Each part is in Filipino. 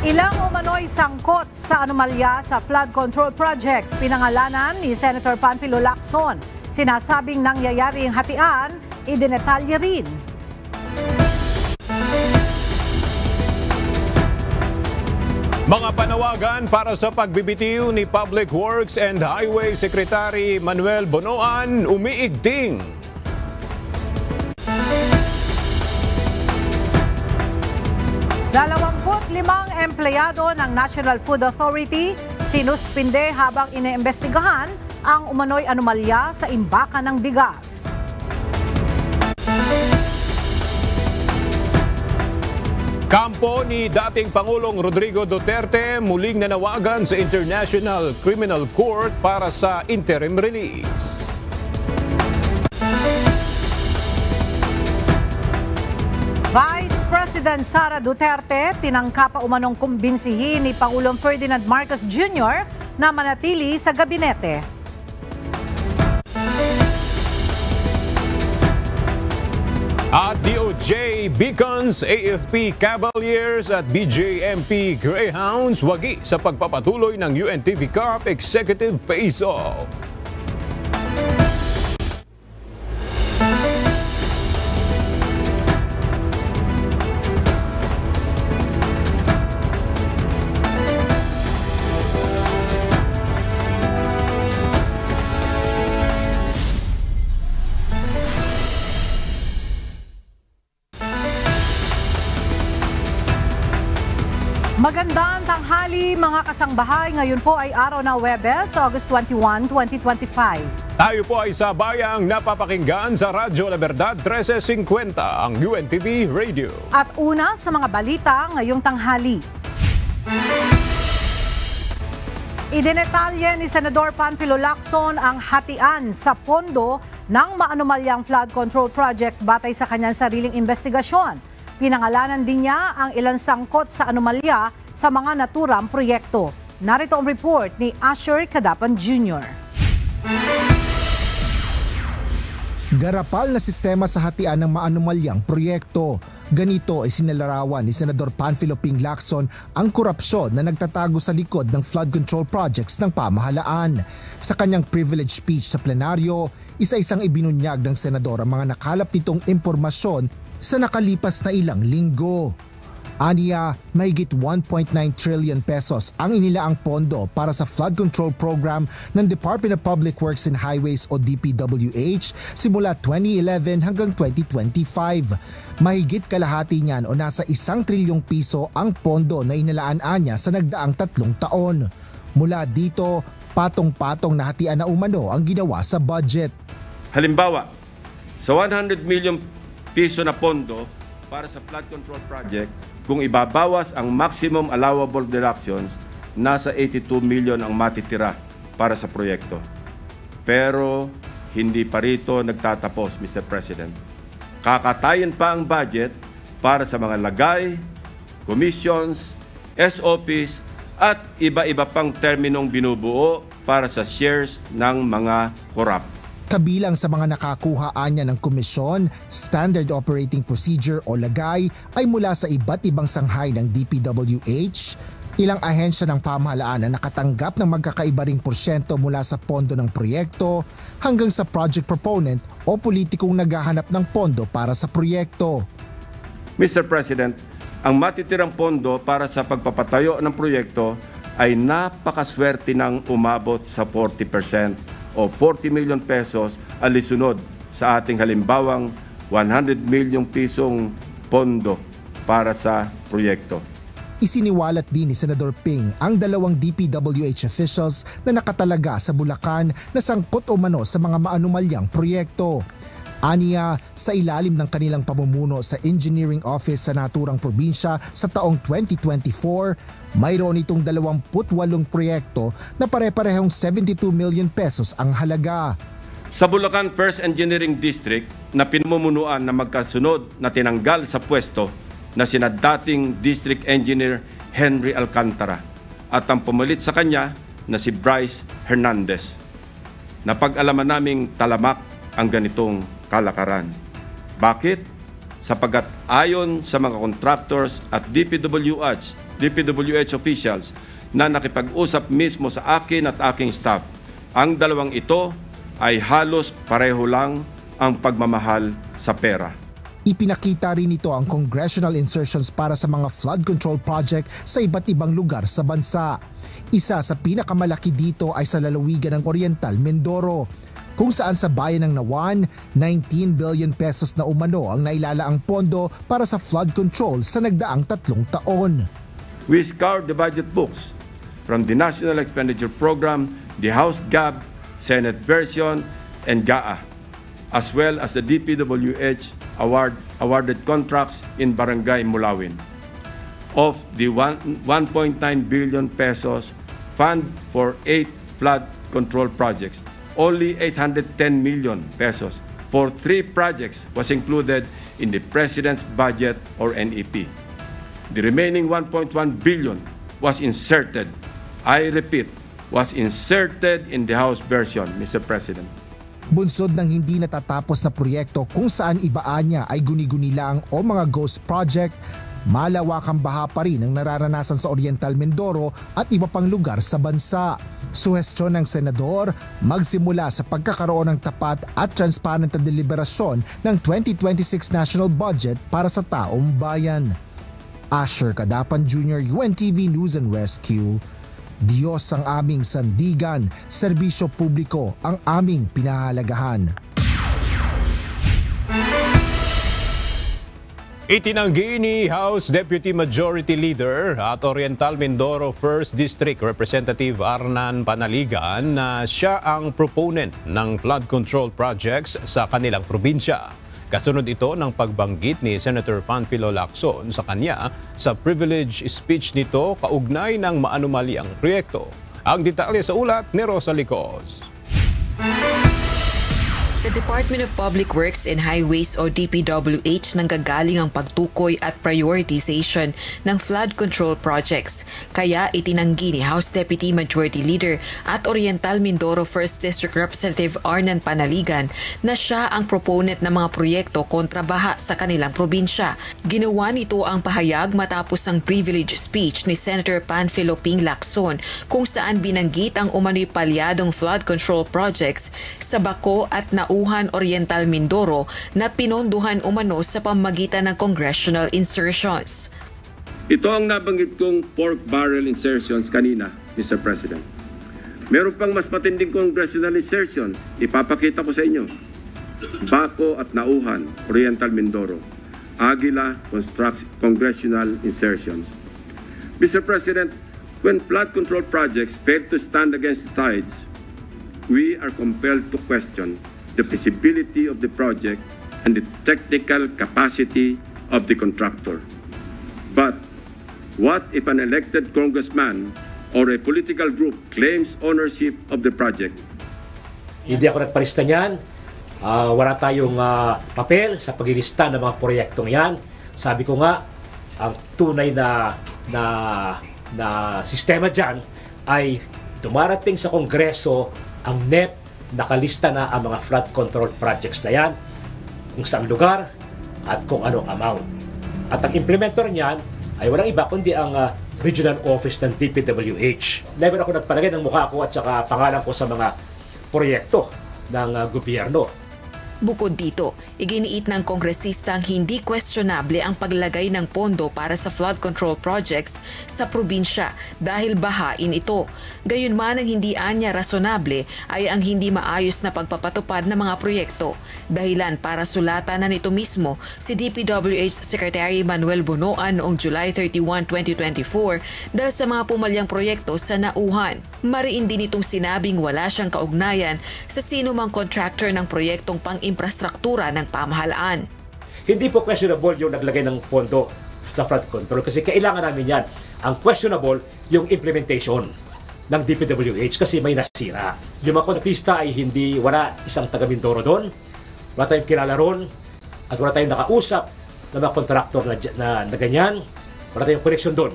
Ilang umano'y sangkot sa anomalya sa flood control projects pinangalanan ni Senator Panfilo Lacson. Sinasabing nangyayari ang hatian, idinetalye rin. Mga panawagan para sa pagbibitiw ni Public Works and Highway Secretary Manuel Bonoan umiigting. Limang empleyado ng National Food Authority sinuspinde habang iniimbestigahan ang umano'y anomalya sa imbakan ng bigas. Kampo ni dating Pangulong Rodrigo Duterte muling nanawagan sa International Criminal Court para sa interim release. Vice President Sara Duterte tinangka pa umanong kumbinsihin ni Pangulong Ferdinand Marcos Jr. na manatili sa gabinete. At DOJ beacons AFP Cavaliers at BJMP Greyhounds wagi sa pagpapatuloy ng UNTV Cup Executive Face-Off. Magandang tanghali mga kasangbahay. Ngayon po ay araw ng Huwebes, August 21, 2025. Tayo po ay sa bayang napapakinggan sa Radyo La Verdad 1350, ang UNTV Radio. At una sa mga balita ngayong tanghali. Idinetalye ni Senador Panfilo Lacson ang hatian sa pondo ng maanomalyang flood control projects batay sa kanyang sariling investigasyon. Pinangalanan din niya ang ilang sangkot sa anomalya sa mga naturang proyekto. Narito ang report ni Asher Cadapan Jr. Garapal na sistema sa hatian ng maanomalyang proyekto. Ganito ay sinalarawan ni Senador Panfilo Ping Lacson ang korupsyon na nagtatago sa likod ng flood control projects ng pamahalaan. Sa kanyang privilege speech sa plenaryo, isa-isang ibinunyag ng senador ang mga nakalap nitong impormasyon sa nakalipas na ilang linggo. Aniya, mahigit 1.9 trillion pesos ang inilaang pondo para sa flood control program ng Department of Public Works and Highways o DPWH simula 2011 hanggang 2025. Mahigit kalahati niyan o nasa 1 trilyong piso ang pondo na inilaan niya sa nagdaang 3 taon. Mula dito, patong-patong na hatian na umano ang ginawa sa budget. Halimbawa, sa 100 million piso na pondo para sa flood control project, kung ibabawas ang maximum allowable deductions, nasa 82 million ang matitira para sa proyekto. Pero hindi pa rito nagtatapos, Mr. President. Kakatayin pa ang budget para sa mga lagay, commissions, SOPs at iba-iba pang terminong binubuo para sa shares ng mga korap. Kabilang sa mga nakakuhaan niya ng komisyon, Standard Operating Procedure o lagay ay mula sa iba't ibang sanghay ng DPWH, ilang ahensya ng pamahalaan na nakatanggap ng magkakaiba ring porsyento mula sa pondo ng proyekto hanggang sa project proponent o politikong naghahanap ng pondo para sa proyekto. Mr. President, ang matitirang pondo para sa pagpapatayo ng proyekto ay napakaswerte ng umabot sa 40%. O 40 million pesos alisunod sa ating halimbawang 100 million pisong pondo para sa proyekto. Isiniwalat din ni Senador Ping ang 2 DPWH officials na nakatalaga sa Bulacan na sangkot umano sa mga maanumalyang proyekto. Aniya, sa ilalim ng kanilang pamumuno sa Engineering Office sa naturang probinsya sa taong 2024, mayroon itong 28 proyekto na pare-parehong 72 million pesos ang halaga. Sa Bulacan First Engineering District na pinamumunuan na magkasunod na tinanggal sa pwesto na sina dating District Engineer Henry Alcantara at ang pumalit sa kanya na si Bryce Hernandez. Napag-alaman naming talamak ang ganitong kalakaran. Bakit? sapagat ayon sa mga contractors at DPWH officials na nakipag-usap mismo sa akin at aking staff, ang dalawang ito ay halos pareho lang ang pagmamahal sa pera. Ipinakita rin ito ang congressional insertions para sa mga flood control project sa iba't ibang lugar sa bansa. Isa sa pinakamalaki dito ay sa lalawigan ng Oriental Mindoro, kung saan sa bayan ng Nawan, 19 billion pesos na umano ang nailalaang pondo para sa flood control sa nagdaang 3 taon. We scoured the budget books from the National Expenditure Program, the House GAB, Senate version, and GAA, as well as the DPWH awarded contracts in Barangay Mulawin. Of the 1.9 billion pesos fund for 8 flood control projects, only 810 million pesos for 3 projects was included in the President's budget or NEP. The remaining 1.1 billion was inserted, I repeat, was inserted in the House version, Mr. President. Bunsod ng hindi natatapos na proyekto kung saan ibaan niya ay guni-guni lang o mga ghost project, malawakang baha pa rin ang nararanasan sa Oriental Mindoro at iba pang lugar sa bansa. Suhestyon ng senador, magsimula sa pagkakaroon ng tapat at transparent na deliberasyon ng 2026 national budget para sa taong bayan. Asher Cadapan Jr., UNTV News and Rescue. Diyos ang aming sandigan, serbisyo publiko ang aming pinahalagahan. Itinanggi ni House Deputy Majority Leader at Oriental Mindoro 1st District Representative Arnan Panaligan na siya ang proponent ng flood control projects sa kanilang probinsya. Kasunod ito ng pagbanggit ni Senator Panfilo Lacson sa kanya sa privilege speech nito kaugnay ng maanomaliang proyekto. Ang detalye sa ulat ni Rosa Licos. Sa Department of Public Works and Highways o DPWH nanggagaling ang pagtukoy at prioritization ng flood control projects. Kaya itinanggi ni House Deputy Majority Leader at Oriental Mindoro 1st District Representative Arnan Panaligan na siya ang proponent ng mga proyekto kontra baha sa kanilang probinsya. Ginawa nito ang pahayag matapos ang privilege speech ni Senator Panfilo Ping Lacson kung saan binanggit ang umano'y palyadong flood control projects sa Baco at Nauhan Oriental Mindoro na pinondohan umano sa pamamagitan ng congressional insertions. Ito ang nabanggit kong pork barrel insertions kanina, Mr. President. Meron pang mas matinding congressional insertions. Ipapakita ko sa inyo. Baco at Nauhan Oriental Mindoro. Aguila congressional insertions. Mr. President, when flood control projects fail to stand against the tides, we are compelled to question the feasibility of the project and the technical capacity of the contractor. But what if an elected congressman or a political group claims ownership of the project? Hindi ako nagparista niyan. Wala tayong papel sa paglilista ng mga proyektong yan. Sabi ko nga, ang tunay na sistema dyan ay dumarating sa Kongreso ang NEP, nakalista na ang mga flood control projects na yan, kung saan lugar at kung anong amount. At ang implementor niyan ay walang iba kundi ang regional office ng DPWH. Never ako nagpalagay ng mukha ko at saka pangalan ko sa mga proyekto ng gobyerno. Bukod dito, iginiit ng kongresistang hindi questionable ang paglagay ng pondo para sa flood control projects sa probinsya dahil bahain ito. Gayunman ang hindi anya rasonable ay ang hindi maayos na pagpapatupad ng mga proyekto. Dahilan para sulatan na nito mismo si DPWH Secretary Manuel Bunoan noong July 31, 2024 dahil sa mga pumalyang proyekto sa Nauhan. Mariin din itong sinabing wala siyang kaugnayan sa sino mang contractor ng proyektong pang-infrastruktura ng pamahalaan. Hindi po questionable yung naglagay ng pondo sa flood control kasi kailangan namin yan. Ang questionable yung implementation ng DPWH kasi may nasira. Yung mga kontratista ay wala isang taga Mindoro doon, wala tayong kilala ron, at wala tayong nakausap ng mga contractor na ganyan, wala tayong connection doon.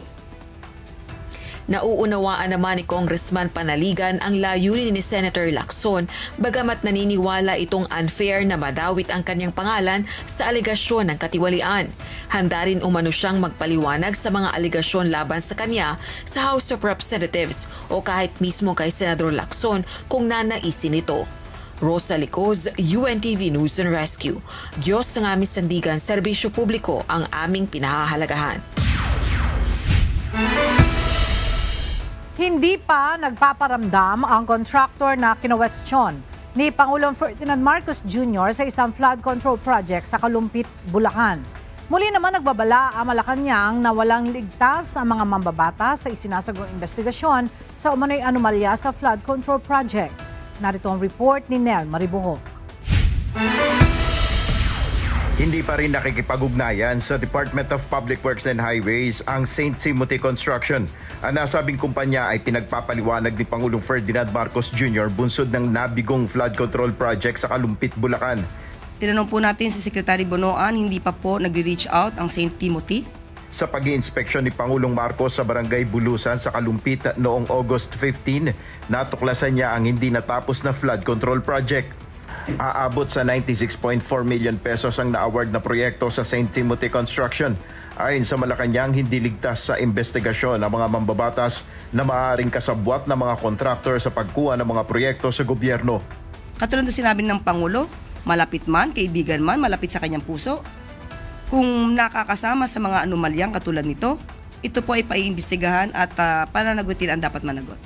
Nauunawaan naman ni Congressman Panaligan ang layunin ni Senator Lacson bagamat naniniwala itong unfair na madawit ang kanyang pangalan sa alegasyon ng katiwalian. Handa rin umano siyang magpaliwanag sa mga alegasyon laban sa kanya sa House of Representatives o kahit mismo kay Senador Lacson kung nanaisin ito. Rosa Licoz, UNTV News and Rescue. Diyos ang aming sandigan, serbisyo publiko ang aming pinahahalagahan. Hindi pa nagpaparamdam ang contractor na kinwestiyon ni Pangulong Ferdinand Marcos Jr. sa isang flood control project sa Kalumpit, Bulacan. Muli naman nagbabala ang Malacanang na walang ligtas ang mga mambabata sa isinasagawang investigasyon sa umano'y anomalya sa flood control projects. Narito ang report ni Nel Maribuhok. Hindi pa rin nakikipag-ugnayan sa Department of Public Works and Highways ang St. Timothy Construction. Ang nasabing kumpanya ay pinagpapaliwanag ni Pangulong Ferdinand Marcos Jr. bunsod ng nabigong flood control project sa Kalumpit, Bulacan. Tinanong po natin si Secretary Bonoan, hindi pa po nagre-reach out ang St. Timothy. Sa pag-iinspeksyon ni Pangulong Marcos sa Barangay Bulusan sa Kalumpit noong August 15, natuklasan niya ang hindi natapos na flood control project. Aabot sa 96.4 million pesos ang na-award na proyekto sa St. Timothy Construction. Ayon sa Malacanang, hindi ligtas sa investigasyon ang mga mambabatas na maaaring kasabwat ng mga kontraktor sa pagkuha ng mga proyekto sa gobyerno. Katulad na sinabi ng Pangulo, malapit man, kaibigan man, malapit sa kanyang puso. Kung nakakasama sa mga anomalyang katulad nito, ito po ay paiimbestigahan at pananagutin ang dapat managot.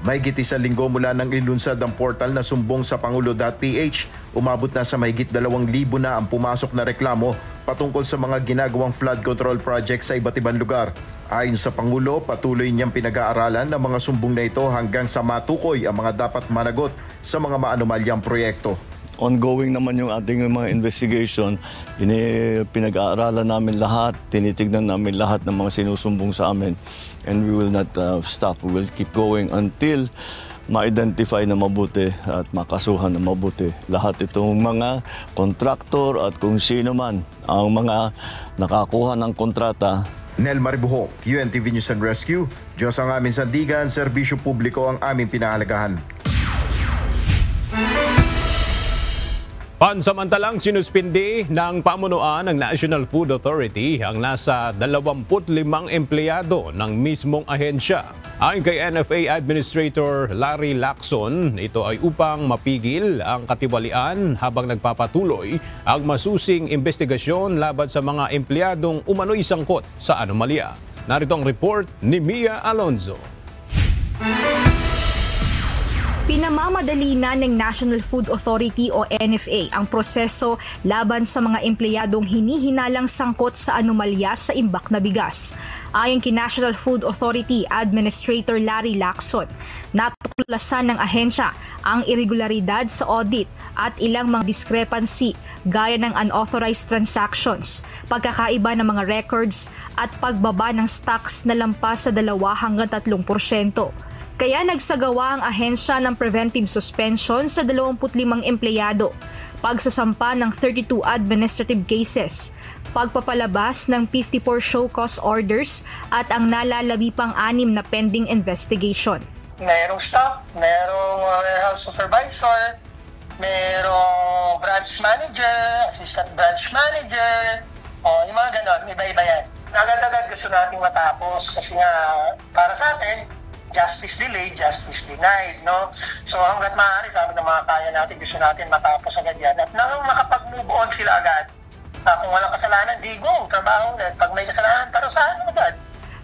Mahigit 1 linggo mula nang ilunsad ang portal na sumbong sa Pangulo.ph, umabot na sa mahigit 2,000 na ang pumasok na reklamo patungkol sa mga ginagawang flood control project sa iba't ibang lugar. Ayon sa Pangulo, patuloy niyang pinag-aaralan ang mga sumbong na ito hanggang sa matukoy ang mga dapat managot sa mga maanomalyang proyekto. Ongoing naman yung ating mga investigation. Pinag-aaralan namin lahat, tinitignan namin lahat ng mga sinusumbong sa amin. And we will not stop. We will keep going until ma-identify na mabuti at makasuhan na mabuti lahat itong mga kontraktor at kung sino man ang mga nakakuha ng kontrata. Nel Maribuhok, UNTV News and Rescue. Diyos ang aming sandigan, serbisyo publiko ang aming pinahalagahan. Pansamantalang sinuspindi ng pamunuan ng National Food Authority ang nasa 25 empleyado ng mismong ahensya. Ayon kay NFA Administrator Larry Lacson, ito ay upang mapigil ang katiwalian habang nagpapatuloy ang masusing investigasyon laban sa mga empleyadong umano'y sangkot sa anomalya. Narito ang report ni Mia Alonzo. Pinamamadali na ng National Food Authority o NFA ang proseso laban sa mga empleyadong hinihinalang sangkot sa anomalya sa imbak na bigas. Ayon kay National Food Authority Administrator Larry Lacson, natuklasan ng ahensya ang irregularidad sa audit at ilang mga discrepancy gaya ng unauthorized transactions, pagkakaiba ng mga records at pagbaba ng stocks na lampas sa 2 hanggang 3%. Kaya nagsagawa ang ahensya ng preventive suspension sa 25 empleyado, pagsasampa ng 32 administrative cases, pagpapalabas ng 54 show cause orders at ang nalalabi pang 6 na pending investigation. Merong staff, merong warehouse supervisor, merong branch manager, assistant branch manager, yung mga ganon, iba-iba yan. Agad-agad gusto nating matapos kasi nga para sa atin, justice delayed, justice denied, no? So hanggat maaari, sabi ng mga kaya natin, gusto natin matapos agad yan. At nang makapag-move on sila agad, kung walang kasalanan, di go, trabaho na. Pag may kasalanan, parusahan agad.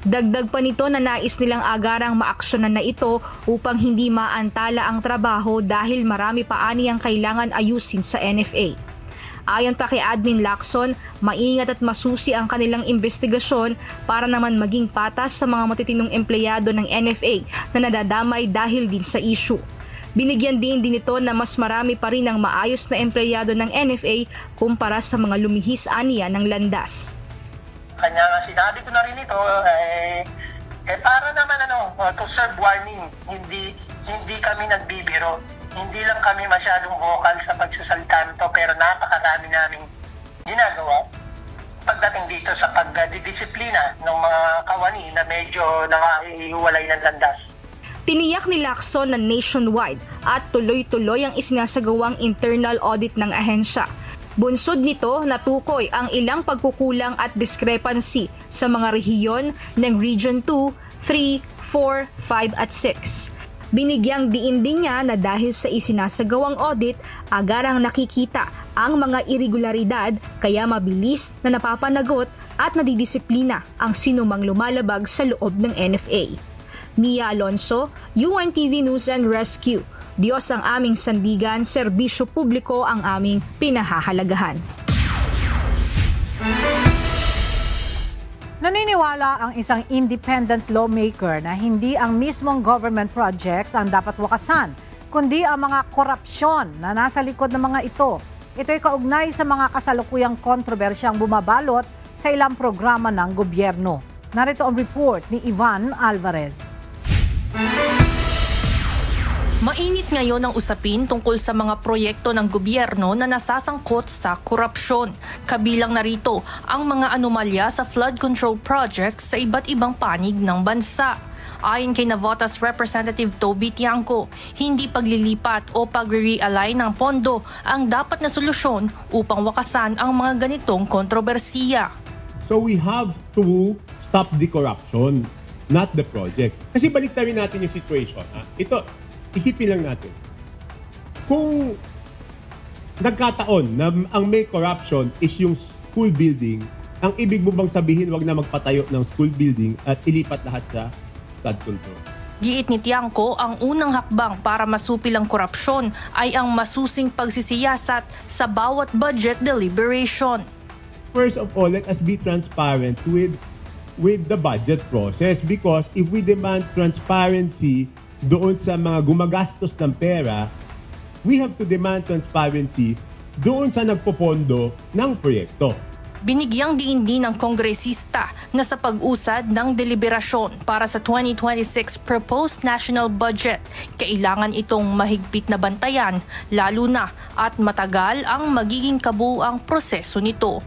Dagdag pa nito na nais nilang agarang maaksyonan na ito upang hindi maantala ang trabaho dahil marami pa ani ang kailangan ayusin sa NFA. Ayon pa kay Admin Lacson, maingat at masusi ang kanilang investigasyon para naman maging patas sa mga matitinong empleyado ng NFA na nadadamay dahil din sa issue. Binigyan din ito na mas marami pa rin ang maayos na empleyado ng NFA kumpara sa mga lumihis aniya ng landas. Kanya nga sinabi ko na rin ito, para naman to serve warning, hindi kami nagbibiro. Hindi lang kami masyadong vocal sa pagsasalita nito pero napakarami naming ginagawa. pagdating dito sa pagdidisiplina ng mga kawani na medyo nakaihiwalay ng landas. Tiniyak ni Lacson na nationwide at tuloy-tuloy ang isinasagawang internal audit ng ahensya. Bunsod nito, natukoy ang ilang pagkukulang at discrepancy sa mga rehiyon ng Region 2, 3, 4, 5 at 6. Binigyang diin din niya na dahil sa isinasagawang audit, agarang nakikita ang mga irregularidad kaya mabilis na napapanagot at nadidisiplina ang sinumang lumalabag sa loob ng NFA. Mia Alonso, UNTV News and Rescue. Diyos ang aming sandigan, serbisyo publiko ang aming pinahahalagahan. Naniniwala ang isang independent lawmaker na hindi ang mismong government projects ang dapat wakasan, kundi ang mga korupsyon na nasa likod ng mga ito. Ito'y kaugnay sa mga kasalukuyang kontrobersyang bumabalot sa ilang programa ng gobyerno. Narito ang report ni Ivan Alvarez. Mainit ngayon ang usapin tungkol sa mga proyekto ng gobyerno na nasasangkot sa korupsyon. Kabilang narito ang mga anomalya sa flood control projects sa iba't ibang panig ng bansa. Ayon kay Navotas Representative Toby Tiangco, hindi paglilipat o pagre-realign ng pondo ang dapat na solusyon upang wakasan ang mga ganitong kontrobersiya. So we have to stop the corruption, not the project. Kasi baliktarin natin yung situation. Ito, isipin lang natin. Kung nagkataon na ang may corruption is yung school building, ang ibig mo bang sabihin wag na magpatayo ng school building at ilipat lahat sa flood control? Giit ni Tiangco, ang unang hakbang para masupil ang korupsyon ay ang masusing pagsisiyasat sa bawat budget deliberation. First of all, let us be transparent with the budget process, because if we demand transparency doon sa mga gumagastos ng pera, we have to demand transparency doon sa nagpopondo ng proyekto. Binigyang diin din ng kongresista na sa pag-usad ng deliberasyon para sa 2026 proposed national budget, kailangan itong mahigpit na bantayan, lalo na at matagal ang magiging kabuuang proseso nito.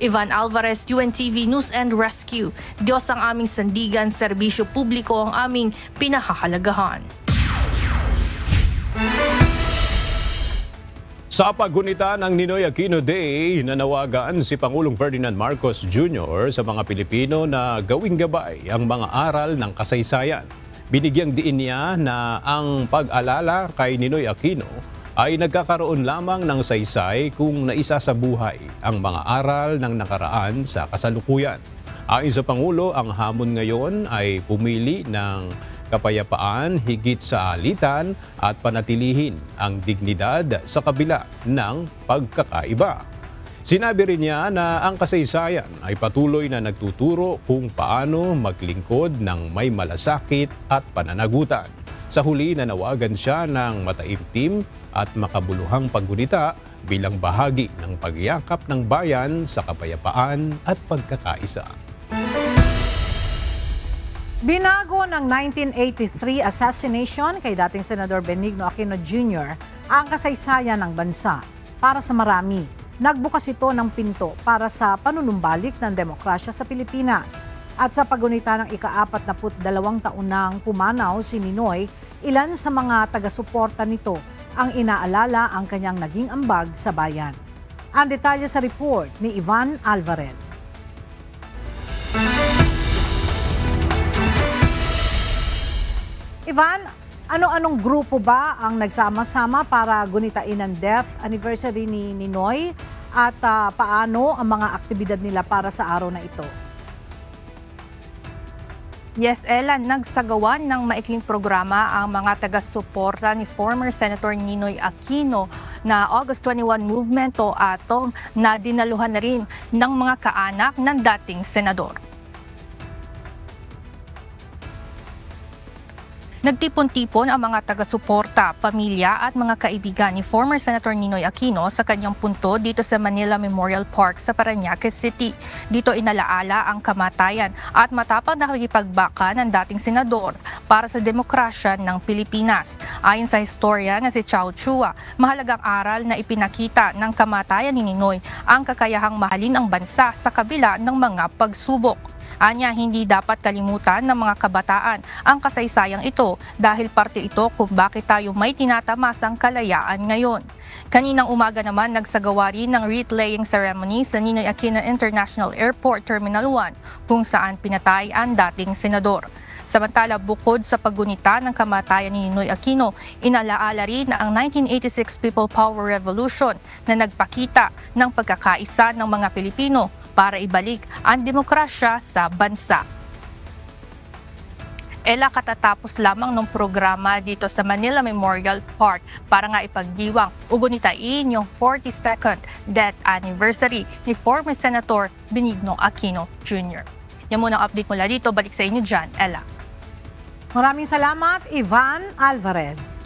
Ivan Alvarez, UNTV News and Rescue. Diyos ang aming sandigan, serbisyo publiko ang aming pinahahalagahan. Sa paggunita ng Ninoy Aquino Day, nanawagan si Pangulong Ferdinand Marcos Jr. sa mga Pilipino na gawing gabay ang mga aral ng kasaysayan. Binigyang diin niya na ang pag-alala kay Ninoy Aquino ay nagkakaroon lamang ng saysay kung naisasabuhay ang mga aral ng nakaraan sa kasalukuyan. Ayon sa Pangulo, ang hamon ngayon ay pumili ng kapayapaan higit sa alitan at panatilihin ang dignidad sa kabila ng pagkakaiba. Sinabi rin niya na ang kasaysayan ay patuloy na nagtuturo kung paano maglingkod ng may malasakit at pananagutan. Sa huli, nanawagan siya ng mataimtim at makabuluhang paggunita bilang bahagi ng pagyakap ng bayan sa kapayapaan at pagkakaisa. Binago ng 1983 assassination kay dating Senador Benigno Aquino Jr. ang kasaysayan ng bansa. Para sa marami, nagbukas ito ng pinto para sa panunumbalik ng demokrasya sa Pilipinas. At sa pagunita ng ika-42 taon nang pumanaw si Ninoy, ilan sa mga taga-suporta nito ang inaalala ang kanyang naging ambag sa bayan. Ang detalye sa report ni Ivan Alvarez. Ivan, ano-anong grupo ba ang nagsama-sama para gunitain ang death anniversary ni Ninoy at paano ang mga aktibidad nila para sa araw na ito? Yes, Ella, nagsagawan ng maikling programa ang mga taga-suporta ni former Senator Ninoy Aquino na August 21 movement o ATOM na dinaluhan na rin ng mga kaanak ng dating senador. Nagtipon-tipon ang mga taga-suporta, pamilya at mga kaibigan ni former Senator Ninoy Aquino sa kanyang punto dito sa Manila Memorial Park sa Parañaque City. Dito inalaala ang kamatayan at matapang na pakikipagbaka ng dating senador para sa demokrasya ng Pilipinas. Ayon sa historia na si Chao Chua, mahalagang aral na ipinakita ng kamatayan ni Ninoy ang kakayahang mahalin ang bansa sa kabila ng mga pagsubok. Anya, hindi dapat kalimutan ng mga kabataan ang kasaysayang ito dahil parte ito kung bakit tayo may tinatamasang kalayaan ngayon. Kaninang umaga naman nagsagawa rin ng wreath-laying ceremony sa Ninoy Aquino International Airport Terminal 1 kung saan pinatay ang dating senador. Samantala, bukod sa paggunita ng kamatayan ni Ninoy Aquino, inalaala rin ang 1986 People Power Revolution na nagpakita ng pagkakaisa ng mga Pilipino para ibalik ang demokrasya sa bansa. Ela, katatapos lamang ng programa dito sa Manila Memorial Park para nga ipagdiwang ugunitain yung 42nd death anniversary ni former Senator Benigno Aquino Jr. Yan muna ang update mula dito. Balik sa inyo dyan, Ella. Maraming salamat, Ivan Alvarez.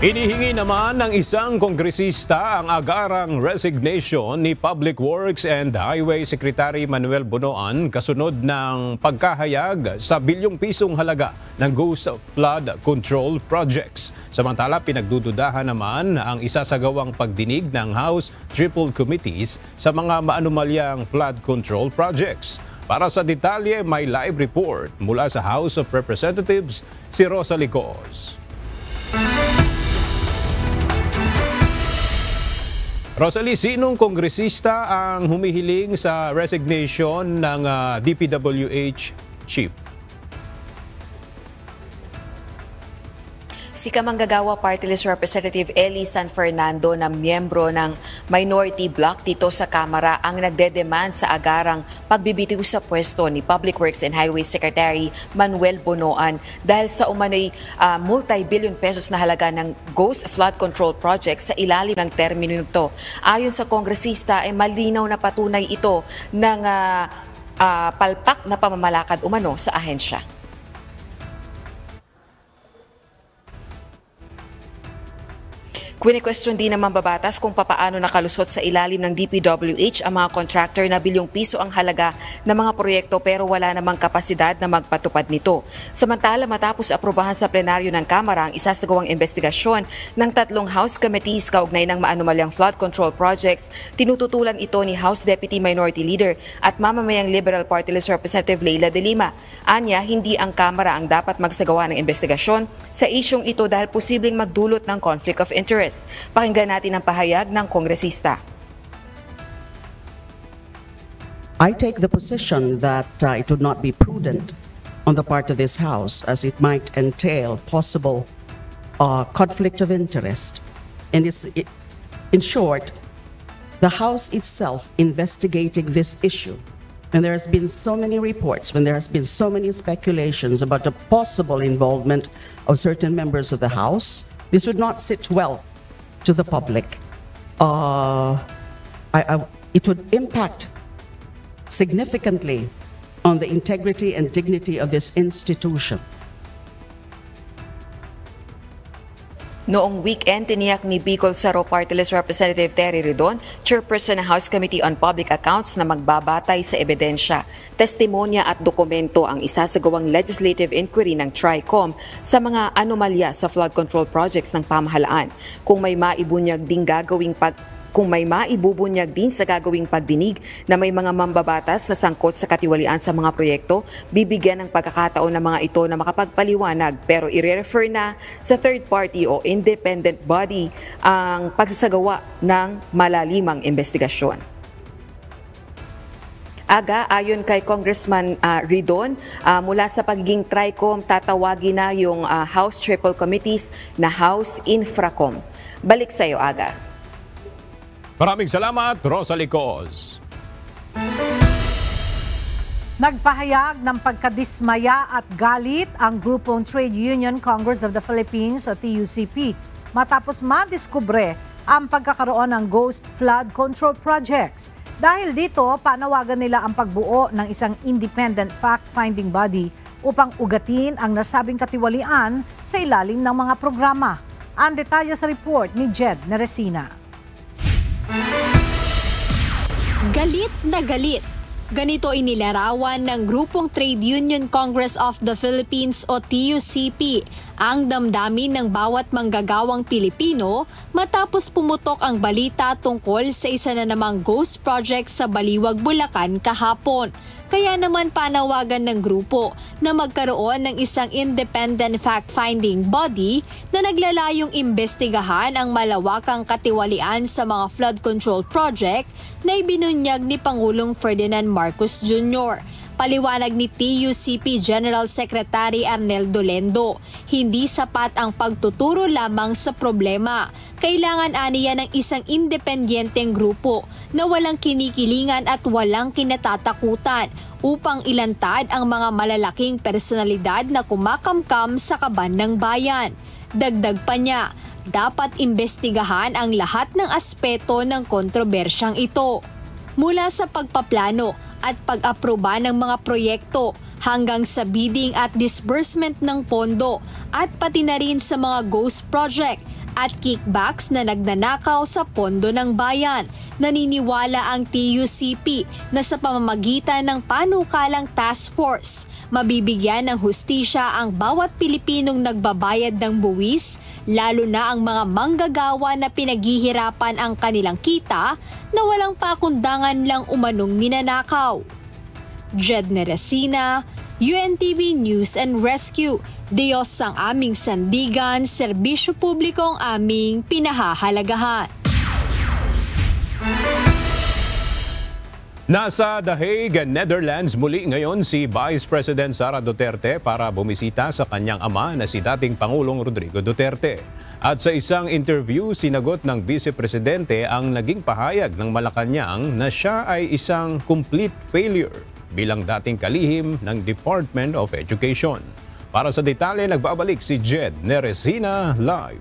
Inihingi naman ng isang kongresista ang agarang resignation ni Public Works and Highway Secretary Manuel Bonoan kasunod ng pagkahayag sa bilyong pisong halaga ng Ghost Flood Control Projects. Samantala, pinagdududahan naman ang isasagawang pagdinig ng House Triple Committees sa mga maanumalyang flood control projects. Para sa detalye, may live report mula sa House of Representatives, si Rosalie Coz. Rosalie, sinong kongresista ang humihiling sa resignation ng DPWH Chief? Si Kamanggagawa Party List Representative Eli San Fernando na miyembro ng minority bloc dito sa Kamara ang nagdedemand sa agarang pagbibitiw sa pwesto ni Public Works and Highway Secretary Manuel Bonoan dahil sa umano'y multi-billion pesos na halaga ng Ghost Flood Control Project sa ilalim ng termino nito. Ayon sa kongresista, ay malinaw na patunay ito ng palpak na pamamalakad umano sa ahensya. Kwini-question din ng mambabatas kung papaano nakalusot sa ilalim ng DPWH ang mga contractor na bilyong piso ang halaga ng mga proyekto pero wala namang kapasidad na magpatupad nito. Samantala, matapos aprobahan sa plenaryo ng Kamara ang isasagawang investigasyon ng 3 House Committees kaugnay ng maanumalyang flood control projects, tinututulan ito ni House Deputy Minority Leader at mamamayang Liberal Party List Representative Leila De Lima. Anya, hindi ang Kamara ang dapat magsagawa ng investigasyon sa isyong ito dahil posibleng magdulot ng conflict of interest. Pakinggan natin ang pahayag ng kongresista. I take the position that it would not be prudent on the part of this House as it might entail possible conflict of interest. And in short, the House itself investigating this issue. And there has been so many reports, when there has been so many speculations about the possible involvement of certain members of the House, this would not sit well to the public. It would impact significantly on the integrity and dignity of this institution. Noong weekend, tiniyak ni Bicol Saro Party List Representative Terry Redon, chairperson ng House Committee on Public Accounts, na magbabatay sa ebidensya, testimonya at dokumento ang isasagawang legislative inquiry ng TRICOM sa mga anomalya sa flood control projects ng pamahalaan. Kung may maibubunyag din sa gagawing pagdinig na may mga mambabatas na sangkot sa katiwalian sa mga proyekto, bibigyan ng pagkakataon ng mga ito na makapagpaliwanag pero i-refer na sa third party o independent body ang pagsasagawa ng malalimang investigasyon. Aga, ayon kay Congressman Redon, mula sa pagiging TRICOM, tatawagin na yung House Triple Committees na House Infracom. Balik sa iyo, Aga. Maraming salamat, Rosalie Coz. Nagpahayag ng pagkadismaya at galit ang grupong Trade Union Congress of the Philippines o TUCP matapos madiskubre ang pagkakaroon ng ghost flood control projects. Dahil dito, panawagan nila ang pagbuo ng isang independent fact-finding body upang ugatin ang nasabing katiwalian sa ilalim ng mga programa. Ang detalye sa report ni Jed Neresina. Galit na galit. Ganito inilarawan ng Grupong Trade Union Congress of the Philippines o TUCP ang damdamin ng bawat manggagawang Pilipino matapos pumutok ang balita tungkol sa isa na namang ghost project sa Baliwag, Bulacan kahapon. Kaya naman panawagan ng grupo na magkaroon ng isang independent fact-finding body na naglalayong imbestigahan ang malawakang katiwalian sa mga flood control project na ibinunyag ni Pangulong Ferdinand Marcos Jr. Paliwanag ni TUCP General Secretary Arneldo Lendo, hindi sapat ang pagtuturo lamang sa problema. Kailangan aniya ng isang independenteng grupo na walang kinikilingan at walang kinatatakutan upang ilantad ang mga malalaking personalidad na kumakamkam sa kaban ng bayan. Dagdag pa niya, dapat imbestigahan ang lahat ng aspeto ng kontrobersyang ito. Mula sa pagpaplano at pag-aproba ng mga proyekto hanggang sa bidding at disbursement ng pondo at pati na rin sa mga ghost project at kickbacks na nagnanakaw sa pondo ng bayan. Naniniwala ang TUCP na sa pamamagitan ng panukalang task force, mabibigyan ng hustisya ang bawat Pilipinong nagbabayad ng buwis, lalo na ang mga manggagawa na pinaghihirapan ang kanilang kita na walang pakundangan lang umanong ninanakaw. Jed Neresina, UNTV News and Rescue. Diyos ang aming sandigan, serbisyo publiko ang aming pinahahalagahan. Nasa The Hague, Netherlands muli ngayon si Vice President Sara Duterte para bumisita sa kanyang ama na si dating Pangulong Rodrigo Duterte. At sa isang interview, sinagot ng Vice Presidente ang naging pahayag ng Malacanang na siya ay isang complete failure bilang dating kalihim ng Department of Education. Para sa detalye, nagbabalik si Jed Neresina live.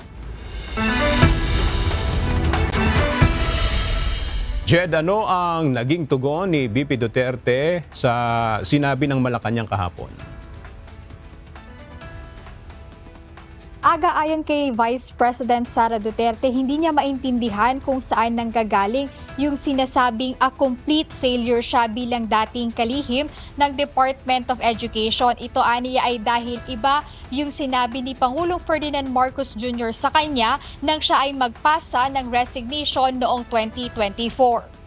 Jed, ano ang naging tugon ni BP Duterte sa sinabi ng Malacanang kahapon? Aga ayon kay Vice President Sara Duterte, hindi niya maintindihan kung saan nanggagaling yung sinasabing a complete failure siya bilang dating kalihim ng Department of Education. Ito aniya ay dahil iba yung sinabi ni Pangulong Ferdinand Marcos Jr. sa kanya nang siya ay magpasa ng resignation noong 2024.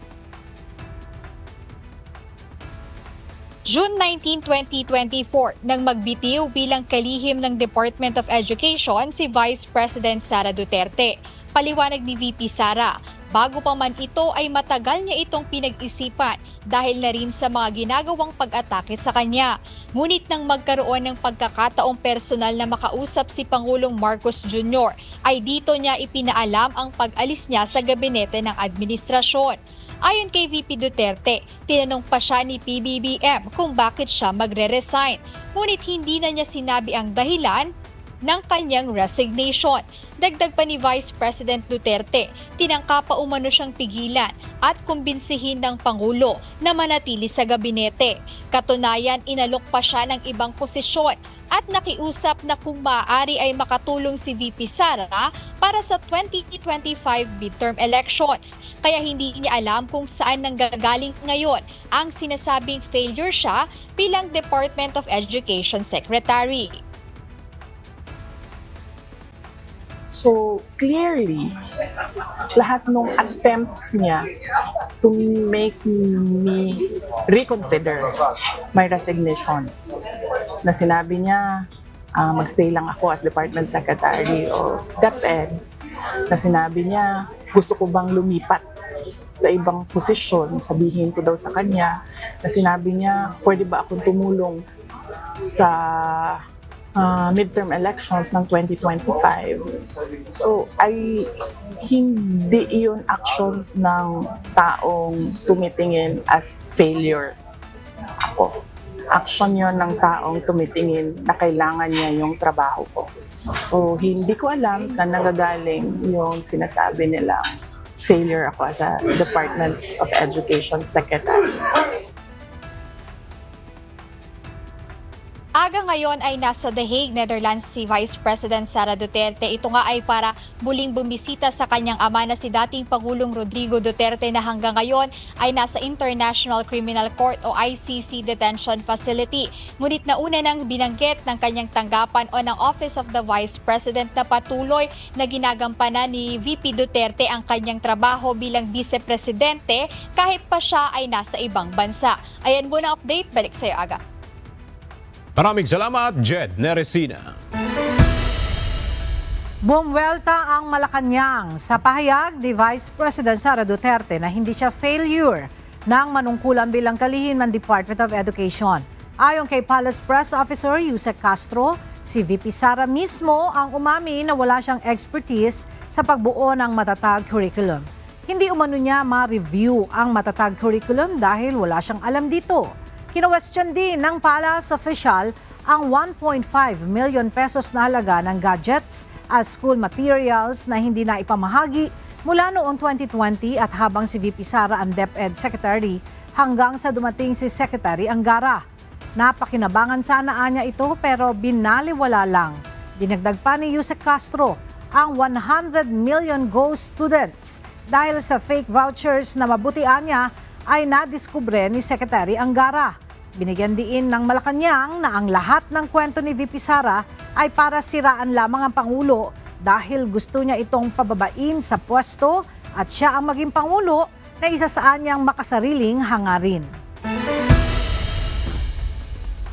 June 19, 2024, nang magbitiw bilang kalihim ng Department of Education si Vice President Sara Duterte. Paliwanag ni VP Sara, bago pa man ito ay matagal niya itong pinag-isipan dahil na rin sa mga ginagawang pag-atake sa kanya. Ngunit nang magkaroon ng pagkakataong personal na makausap si Pangulong Marcos Jr., ay dito niya ipinaalam ang pag-alis niya sa gabinete ng administrasyon. Ayon kay VP Duterte, tinanong pa siya ni PBBM kung bakit siya magre-resign. Ngunit hindi na niya sinabi ang dahilan ng kanyang resignation. Dagdag pa ni Vice President Duterte, tinangka pa umano siyang pigilan at kumbinsihin ng Pangulo na manatili sa gabinete. Katunayan, inalok pa siya ng ibang posisyon at nakiusap na kung maaari ay makatulong si VP Sara para sa 2025 midterm elections. Kaya hindi niya alam kung saan nanggagaling ngayon ang sinasabing failure siya bilang Department of Education Secretary. So clearly, lahat ng attempts niya to make me reconsider my resignation, na sinabi niya magstay lang ako as Department Secretary o DepEd, na sinabi niya gusto ko bang lumipat sa ibang posisyon, sabihin ko daw sa kanya, na sinabi niya pwede ba akong tumulong sa midterm elections ng 2025. So, hindi iyon actions ng taong tumitingin as failure ako. Action yon ng taong tumitingin na kailangan niya yung trabaho ko. So, hindi ko alam saan nagagaling yung sinasabi nila failure ako as a Department of Education Secretary. Aga ngayon ay nasa The Hague, Netherlands si Vice President Sara Duterte. Ito nga ay para muling bumisita sa kanyang ama na si dating Pangulong Rodrigo Duterte na hanggang ngayon ay nasa International Criminal Court o ICC Detention Facility. Ngunit nauna nang binanggit ng kanyang tanggapan o ng Office of the Vice President na patuloy na ginagampanan ni VP Duterte ang kanyang trabaho bilang Vice Presidente kahit pa siya ay nasa ibang bansa. Ayan muna update, balik sa iyo Aga. Maraming salamat, Jed Neresina. Bumwelta ang Malacanang sa pahayag ni Vice President Sara Duterte na hindi siya failure ng manungkulan bilang kalihim ng Department of Education. Ayon kay Palace Press Officer Yusek Castro, si VP Sara mismo ang umamin na wala siyang expertise sa pagbuo ng matatag curriculum. Hindi umano niya ma-review ang matatag curriculum dahil wala siyang alam dito. Kinwestiyon din ng Palace official ang 1.5 million pesos na halaga ng gadgets at school materials na hindi na ipamahagi mula noong 2020 at habang si VP Sara ang DepEd Secretary hanggang sa dumating si Secretary Angara. Napakinabangan sana niya ito pero binaliwala lang. Dinagdag pa ni Yusek Castro ang 100 million ghost students dahil sa fake vouchers na mabutian niya ay nadiskubre ni Secretary Angara. Binigyan diin ng Malacanang na ang lahat ng kwento ni VP Sara ay para siraan lamang ang Pangulo dahil gusto niya itong pababain sa pwesto at siya ang maging Pangulo na isa sa anyang makasariling hangarin.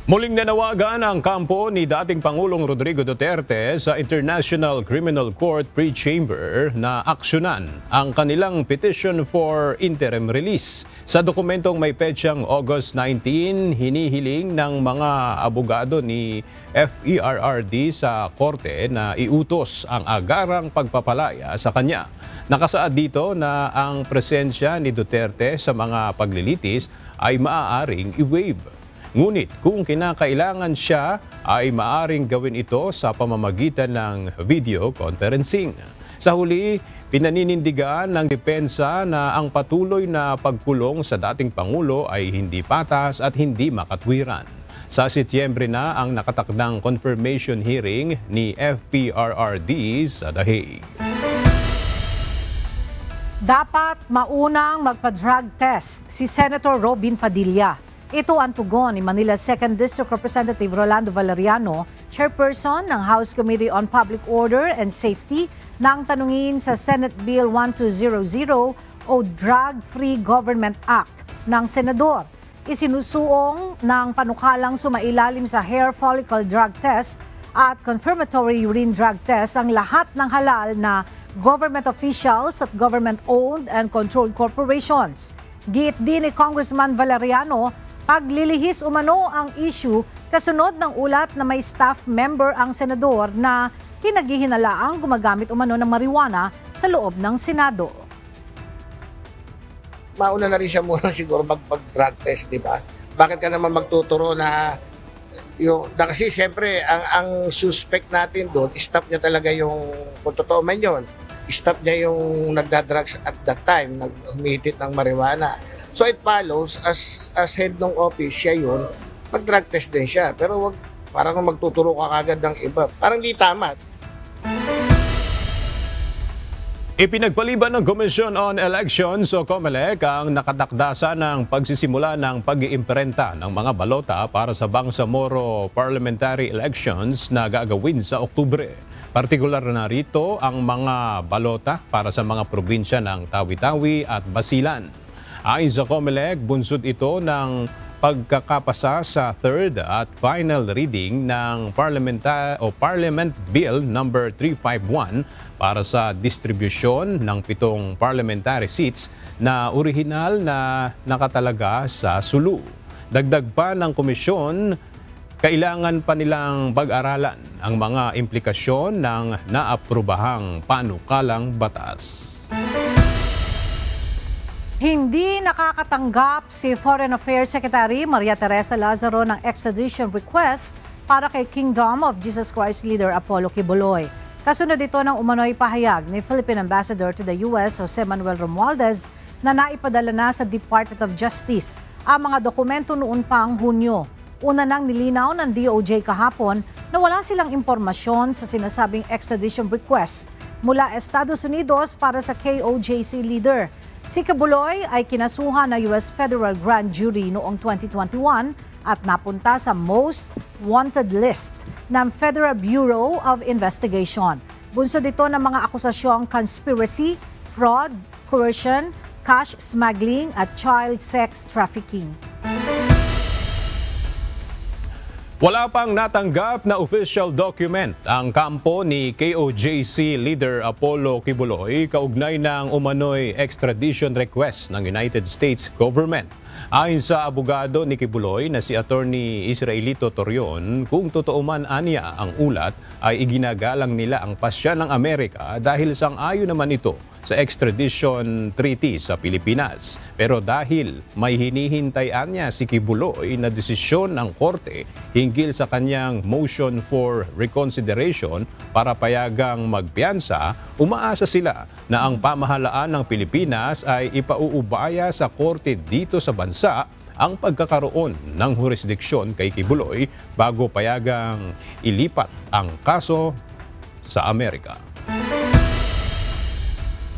Muling nanawagan ang kampo ni dating Pangulong Rodrigo Duterte sa International Criminal Court Pre-Chamber na aksyonan ang kanilang petition for interim release. Sa dokumentong may petsang August 19, hinihiling ng mga abogado ni FERRD sa korte na iutos ang agarang pagpapalaya sa kanya. Nakasaad dito na ang presensya ni Duterte sa mga paglilitis ay maaaring i-waive. Ngunit kung kinakailangan siya ay maaring gawin ito sa pamamagitan ng video conferencing. Sa huli, pinaninindigan ng depensa na ang patuloy na pagkulong sa dating Pangulo ay hindi patas at hindi makatwiran. Sa Setyembre na ang nakatakdang confirmation hearing ni FPRRD sa The Hague. Dapat maunang magpa-drug test si Senator Robin Padilla. Ito ang tugon ni Manila 2nd District Representative Rolando Valeriano, chairperson ng House Committee on Public Order and Safety, nang tanungin sa Senate Bill 1200 o Drug-Free Government Act ng Senador. Isinusuong ng panukalang sumailalim sa hair follicle drug test at confirmatory urine drug test ang lahat ng halal na government officials at government-owned and controlled corporations. Giit din ni Congressman Valeriano, paglilihis umano ang issue kasunod ng ulat na may staff member ang senador na pinaghihinalaang gumagamit umano ng marijuana sa loob ng Senado. Mauna na rin siya muna siguro mag-drug test, di ba? Bakit ka naman magtuturo na kasi siyempre ang suspect natin doon, stop niya talaga yung, kung totoo man yun, stop niya yung nagda-drugs at that time, humihitit ng marijuana. So it follows, as head ng office, siya yun, mag-drug test din siya. Pero wag, parang magtuturo ka kagad ng iba. Parang di tama. Ipinagpaliban ng Commission on Elections o COMELEC ang nakatakdasa ng pagsisimula ng pag-iimprenta ng mga balota para sa Bangsamoro parliamentary elections na gagawin sa Oktubre. Partikular na rito ang mga balota para sa mga probinsya ng Tawi-Tawi at Basilan. Ayon sa COMELEC, bunsod ito ng pagkakapasa sa third at final reading ng Parliament Bill No. 351 para sa distribusyon ng 7 parliamentary seats na orihinal na nakatalaga sa Sulu. Dagdag pa ng komisyon, kailangan pa nilang pag-aralan ang mga implikasyon ng naaprobahang panukalang batas. Hindi nakakatanggap si Foreign Affairs Secretary Maria Teresa Lazaro ng extradition request para kay Kingdom of Jesus Christ leader Apollo Kibuloy. Kasunod ito ng umano'y pahayag ni Philippine Ambassador to the US, Jose Manuel Romualdez, na naipadala na sa Department of Justice ang mga dokumento noon pang Hunyo. Una nang nilinaw ng DOJ kahapon na wala silang impormasyon sa sinasabing extradition request mula Estados Unidos para sa KOJC leader. Si Kibuloy ay kinasuhan ng US Federal Grand Jury noong 2021 at napunta sa most wanted list ng Federal Bureau of Investigation. Bunsod ito ng mga akusasyong conspiracy, fraud, coercion, cash smuggling at child sex trafficking. Wala pang natanggap na official document ang kampo ni KOJC leader Apollo Kibuloy kaugnay ng umano'y extradition request ng United States government. Ayon sa abogado ni Kibuloy na si Attorney Israelito Torion, kung totoo man aniya ang ulat ay iginagalang nila ang pasya ng Amerika dahil sang-ayon naman ito sa extradition treaty sa Pilipinas. Pero dahil may hinihintayan niya si Kibuloy na desisyon ng korte hinggil sa kanyang motion for reconsideration para payagang magpiyansa, umaasa sila na ang pamahalaan ng Pilipinas ay ipauubaya sa korte dito sa bansa ang pagkakaroon ng jurisdiksyon kay Kibuloy bago payagang ilipat ang kaso sa Amerika.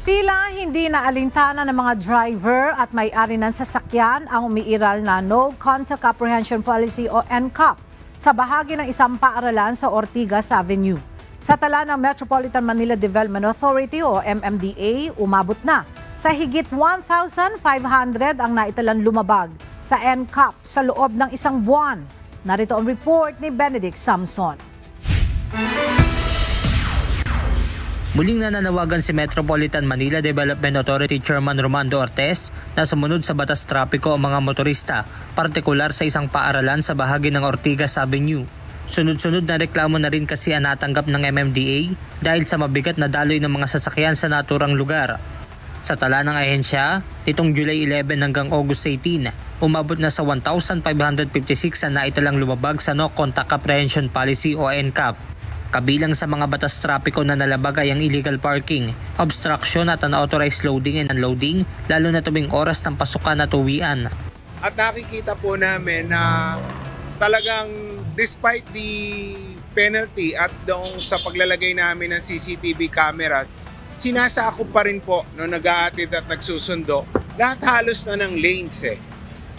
Tila hindi naalintana ng mga driver at may-ari ng sasakyan ang umiiral na No Contact Apprehension Policy o NCAP sa bahagi ng isang paaralan sa Ortigas Avenue. Sa tala ng Metropolitan Manila Development Authority o MMDA, umabot na sa higit 1,500 ang naitalang lumabag sa NCAP sa loob ng isang buwan. Narito ang report ni Benedict Samson. Muling nananawagan si Metropolitan Manila Development Authority Chairman Romando Ortez na sumunod sa batas trapiko ang mga motorista, partikular sa isang paaralan sa bahagi ng Ortigas Avenue. Sunod-sunod na reklamo na rin kasi ang natanggap ng MMDA dahil sa mabigat na daloy ng mga sasakyan sa naturang lugar. Sa tala ng ahensya, nitong July 11 hanggang August 18, umabot na sa 1,556 ang naitalang lumabag sa No Contact Apprehension Policy o NCAP. Kabilang sa mga batas trapiko na nalabag ay ang illegal parking, obstruction at unauthorized loading and unloading, lalo na tuwing oras ng pasukan at uwian. At nakikita po namin na talagang despite the penalty at doon sa paglalagay namin ng CCTV cameras, sinasakop pa rin po no nag-aatid at nagsusundo lahat halos na ng lanes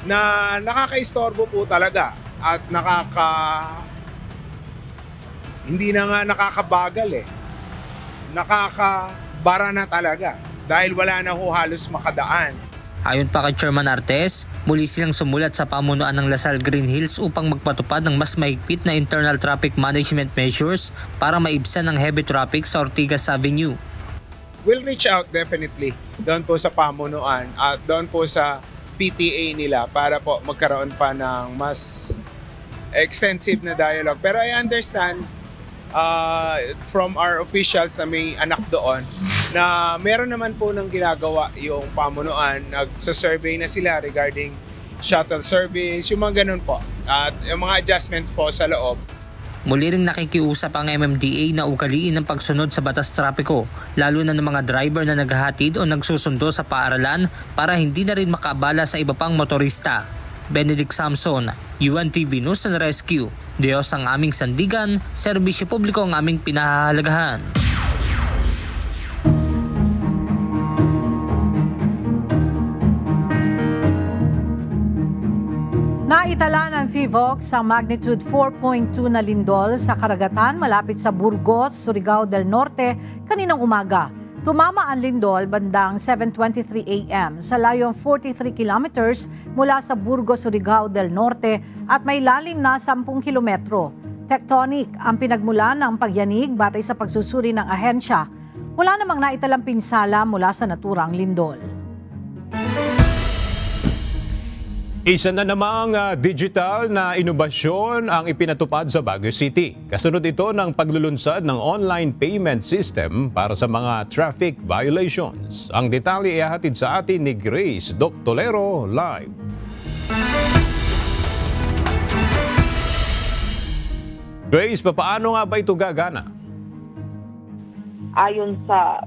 na nakakaistorbo po talaga at hindi na nga nakakabagal nakakabara na talaga dahil wala na ho halos makadaan. Ayon pa kay Chairman Artes, muli silang sumulat sa pamunuan ng Lasal Green Hills upang magpatupad ng mas mahigpit na internal traffic management measures para maibsan ang heavy traffic sa Ortigas Avenue. We'll reach out definitely doon po sa pamunuan at doon po sa PTA nila para po magkaroon pa ng mas extensive na dialogue. Pero I understand from our officials na may anak doon na meron naman po ng ginagawa yung pamunuan, nagsa-survey na sila regarding shuttle service, yung mga ganun po at yung mga adjustment po sa loob. Muli ring nakikiusap ang MMDA na ugaliin ang pagsunod sa batas trapiko, lalo na ng mga driver na naghahatid o nagsusundo sa paaralan para hindi na rin makaabala sa iba pang motorista. Benedict Samson, UNTV News and Rescue. Diyos ang aming sandigan, serbisyo publiko ang aming pinahahalagahan. Naitala ng PHIVOLCS ang magnitude 4.2 na lindol sa karagatan malapit sa Burgos, Surigao del Norte kaninang umaga. Tumama ang lindol bandang 7:23 a.m. sa layong 43 kilometers mula sa Burgos, Surigao del Norte at may lalim na 10 kilometro. Tectonic ang pinagmulan ng pagyanig batay sa pagsusuri ng ahensya. Wala namang naitalang pinsala mula sa naturang lindol. Isa na namang digital na inobasyon ang ipinatupad sa Baguio City. Kasunod ito ng paglulunsad ng online payment system para sa mga traffic violations. Ang detalye ay hatid sa atin ni Grace Doctolero live. Grace, paano nga ba ito gagana? Ayon sa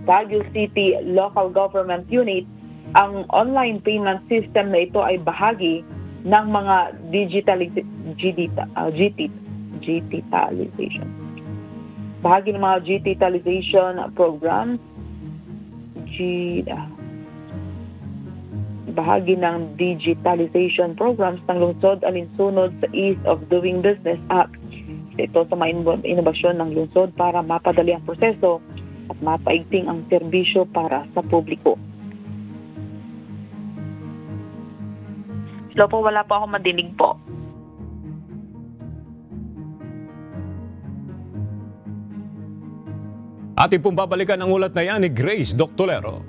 Baguio City Local Government Unit, ang online payment system na ito ay bahagi ng mga digitalization. Bahagi ng mga digitalization programs, bahagi ng digitalization programs ng lungsod alinsunod sa Ease of Doing Business Act. Ito sa mga inobasyon ng lungsod para mapadali ang proseso at mapaigting ang serbisyo para sa publiko. Hello po, wala po ako madinig po. Ating pong babalikan ang ulat na yan ni Grace Doctolero.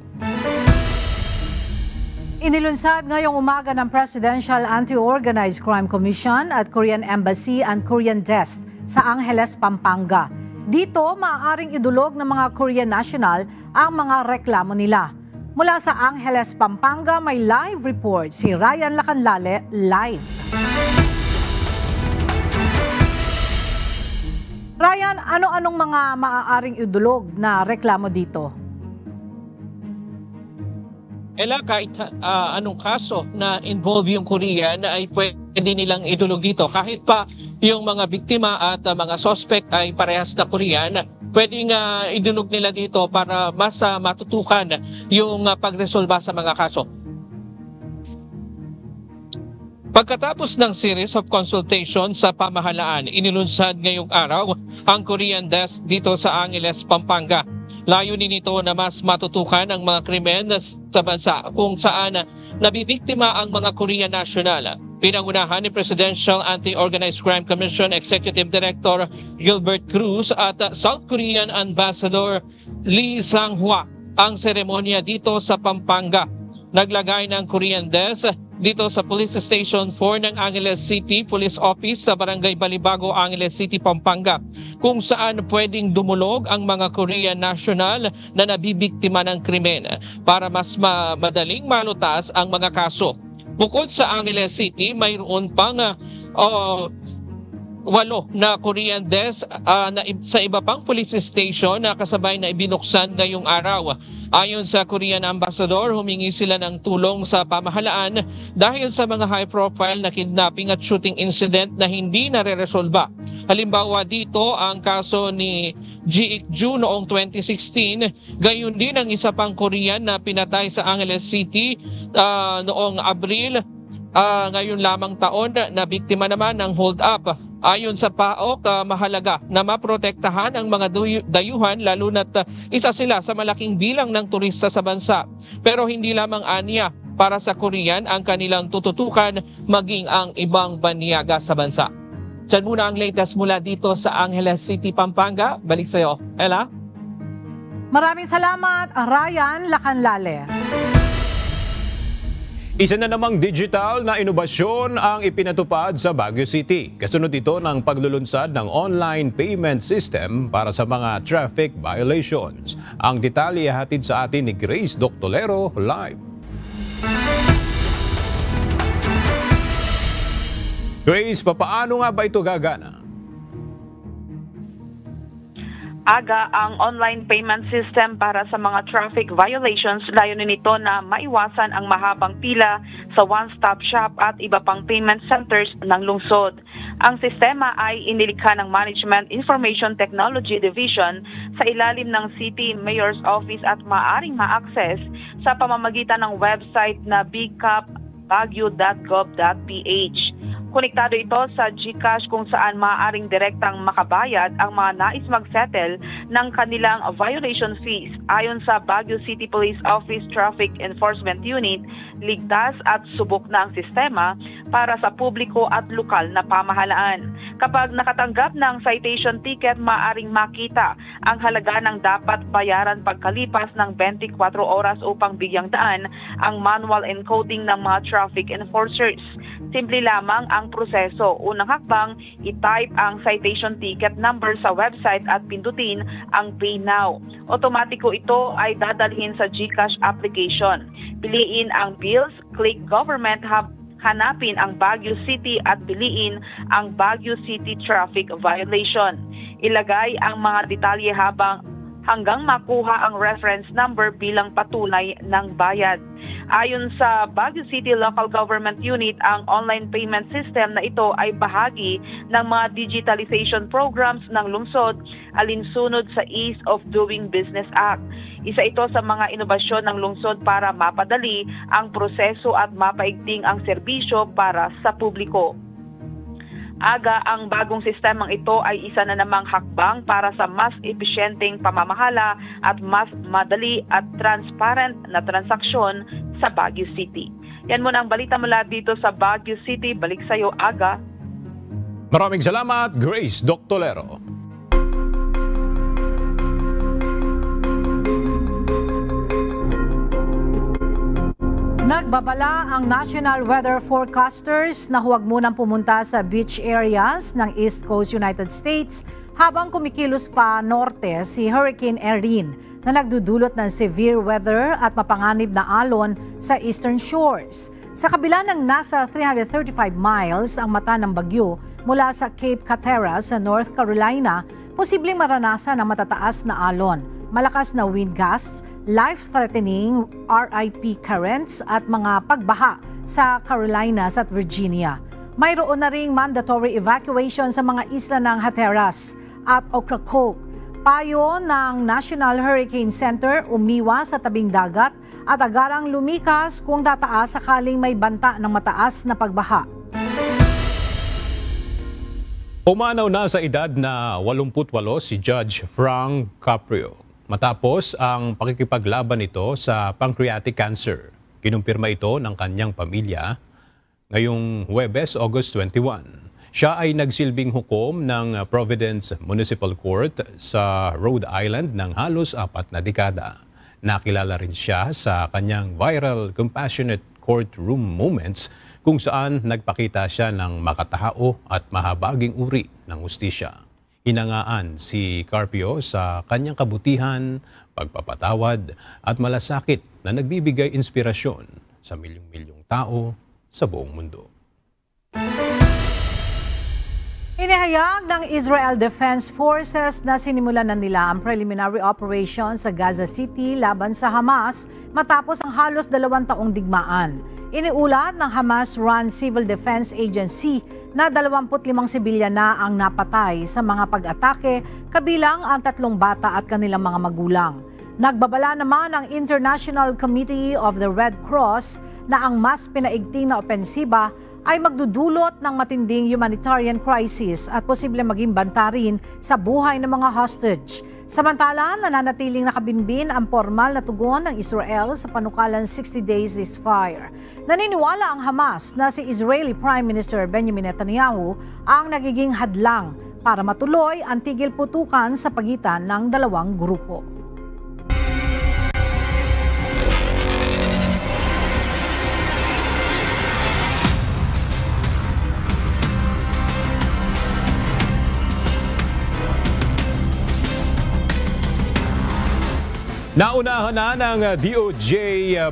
Inilunsad ngayong umaga ng Presidential Anti-Organized Crime Commission at Korean Embassy and Korean Desk sa Angeles, Pampanga. Dito, maaaring idulog ng mga Korean national ang mga reklamo nila. Mula sa Angeles, Pampanga, may live report si Ryan Lacanlale live. Ryan, ano-anong mga maaaring idulog na reklamo dito? Ela, kahit anong kaso na involve yung Korea na ay pwede nilang idulog dito. Kahit pa yung mga biktima at mga suspect ay parehas na Korean, pwedeng idulog nila dito para mas matutukan yung pagresolba sa mga kaso. Pagkatapos ng series of consultation sa pamahalaan, inilunsad ngayong araw ang Korean Desk dito sa Angeles, Pampanga. Layunin nito na mas matutukan ang mga krimen sa bansa kung saan nabibiktima ang mga Korean national. Pinangunahan ni Presidential Anti-Organized Crime Commission Executive Director Gilbert Cruz at South Korean Ambassador Lee Sang-hwa ang seremonya dito sa Pampanga. Naglagay ng Korean Desk dito sa Police Station 4 ng Angeles City Police Office sa Barangay Balibago, Angeles City, Pampanga, kung saan pwedeng dumulog ang mga Korean national na nabibiktima ng krimen para mas madaling malutas ang mga kaso. Bukod sa Angeles City, mayroon pang 8 na Korean Desk sa iba pang police station na kasabay na ibinuksan ngayong araw. Ayon sa Korean Ambassador, humingi sila ng tulong sa pamahalaan dahil sa mga high-profile na kidnapping at shooting incident na hindi nare-resolba. Halimbawa dito ang kaso ni Ji Ik-ju noong 2016, gayon din ang isa pang Korean na pinatay sa Angeles City noong Abril ngayon lamang taon na biktima naman ng hold-up. Ayon sa PAOK, mahalaga na maprotektahan ang mga dayuhan lalo na't isa sila sa malaking bilang ng turista sa bansa. Pero hindi lamang aniya para sa Korean ang kanilang tututukan maging ang ibang banyaga sa bansa. Diyan muna ang latest mula dito sa Angeles City, Pampanga. Balik sa iyo, Ella. Maraming salamat, Ryan Lacanlale. Isa na namang digital na inobasyon ang ipinatupad sa Baguio City. Kasunod ito ng paglulunsad ng online payment system para sa mga traffic violations. Ang detalye hatid sa atin ni Grace Doctolero live. Grace, papaano nga ba ito gagana? Aga ang online payment system para sa mga traffic violations. Layunin nito na maiwasan ang mahabang pila sa one-stop shop at iba pang payment centers ng lungsod. Ang sistema ay inilikha ng Management Information Technology Division sa ilalim ng City Mayor's Office at maaaring ma-access sa pamamagitan ng website na bigcapbaguio.gov.ph. Konektado ito sa GCash kung saan maaaring direktang makabayad ang mga nais mag-settle ng kanilang violation fees. Ayon sa Baguio City Police Office Traffic Enforcement Unit, ligtas at subok na ang sistema para sa publiko at lokal na pamahalaan. Kapag nakatanggap ng citation ticket, maaaring makita ang halaga ng dapat bayaran pagkalipas ng 24 oras upang bigyang daan ang manual encoding ng mga traffic enforcers. Simple lamang ang proseso. Unang hakbang, i-type ang citation ticket number sa website at pindutin ang Pay Now. Otomatiko ito ay dadalhin sa GCash application. Piliin ang Bills, click Government Hub, hanapin ang Baguio City at piliin ang Baguio City Traffic Violation. Ilagay ang mga detalye hanggang makuha ang reference number bilang patunay ng bayad. Ayon sa Baguio City Local Government Unit, ang online payment system na ito ay bahagi ng mga digitalization programs ng lungsod alinsunod sa Ease of Doing Business Act. Isa ito sa mga inobasyon ng lungsod para mapadali ang proseso at mapaigting ang serbisyo para sa publiko. Aga, ang bagong sistemang ito ay isa na namang hakbang para sa mas episyenteng pamamahala at mas madali at transparent na transaksyon sa Baguio City. Yan muna ang balita mula dito sa Baguio City. Balik sa iyo, Aga. Maraming salamat, Grace Doctolero. Nagbabala ang National Weather Forecasters na huwag munang pumunta sa beach areas ng East Coast United States habang kumikilos pa norte si Hurricane Erin na nagdudulot ng severe weather at mapanganib na alon sa eastern shores. Sa kabila ng nasa 335 miles ang mata ng bagyo mula sa Cape Hatteras sa North Carolina, posibleng maranasan ang matataas na alon, malakas na wind gusts, life-threatening RIP currents at mga pagbaha sa Carolinas at Virginia. Mayroon na ring mandatory evacuation sa mga isla ng Hatteras at Ocracoke. Payo ng National Hurricane Center, umiwas sa tabing dagat at agarang lumikas kung tataas sakaling may banta ng mataas na pagbaha. Pumanaw na sa edad na 88 si Judge Frank Caprio matapos ang pakikipaglaban nito sa pancreatic cancer. Kinumpirma ito ng kanyang pamilya ngayong Huwebes, August 21. Siya ay nagsilbing hukom ng Providence Municipal Court sa Rhode Island ng halos 4 na dekada. Nakilala rin siya sa kanyang viral Compassionate Courtroom Moments kung saan nagpakita siya ng makatao at mahabaging uri ng hustisya. Hinangaan si Carpio sa kanyang kabutihan, pagpapatawad at malasakit na nagbibigay inspirasyon sa milyong-milyong tao sa buong mundo. Inihayag ng Israel Defense Forces na sinimulan na nila ang preliminary operation sa Gaza City laban sa Hamas matapos ang halos 2 taong digmaan. Iniulat ng Hamas-run Civil Defense Agency na 25 sibilyan na ang napatay sa mga pag-atake, kabilang ang 3 bata at kanilang mga magulang. Nagbabala naman ang International Committee of the Red Cross na ang mas pinaigting na opensiba ay magdudulot ng matinding humanitarian crisis at posible maging banta rin sa buhay ng mga hostage. Samantala, nananatiling nakabinbin ang formal na tugon ng Israel sa panukalang 60-day ceasefire. Naniniwala ang Hamas na si Israeli Prime Minister Benjamin Netanyahu ang nagiging hadlang para matuloy ang tigil putukan sa pagitan ng dalawang grupo. Naunahan na ng DOJ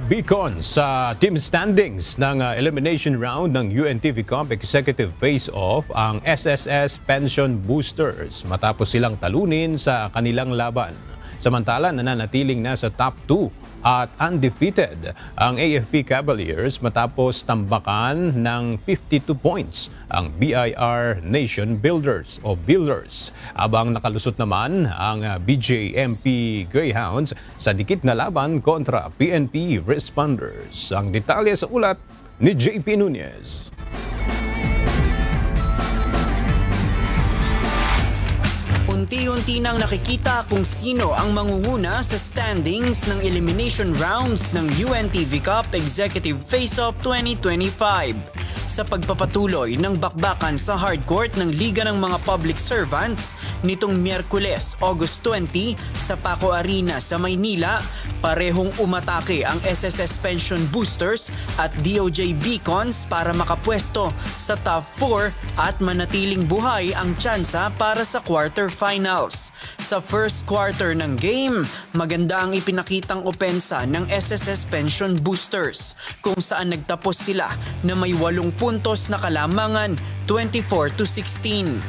beacon sa team standings ng elimination round ng UNTV Cup Executive Face-Off ang SSS Pension Boosters matapos silang talunin sa kanilang laban. Samantala, nananatiling nasa top 2 at undefeated ang AFP Cavaliers matapos tambakan ng 52 points ang BIR Nation Builders o Builders. Abang nakalusot naman ang BJMP Greyhounds sa dikit na laban kontra PNP Responders. Ang detalye sa ulat ni JP Nunez. Unti-unti nang nakikita kung sino ang mangunguna sa standings ng elimination rounds ng UNTV Cup Executive Face-Off 2025. Sa pagpapatuloy ng bakbakan sa hardcourt ng Liga ng mga Public Servants nitong Miyerkules, August 20 sa Paco Arena sa Maynila, parehong umatake ang SSS Pension Boosters at DOJ Beacons para makapwesto sa top 4 at manatiling buhay ang tsansa para sa quarterfinals. Sa first quarter ng game, maganda ang ipinakitang opensa ng SSS Pension Boosters kung saan nagtapos sila na may 8 puntos na kalamangan, 24-16.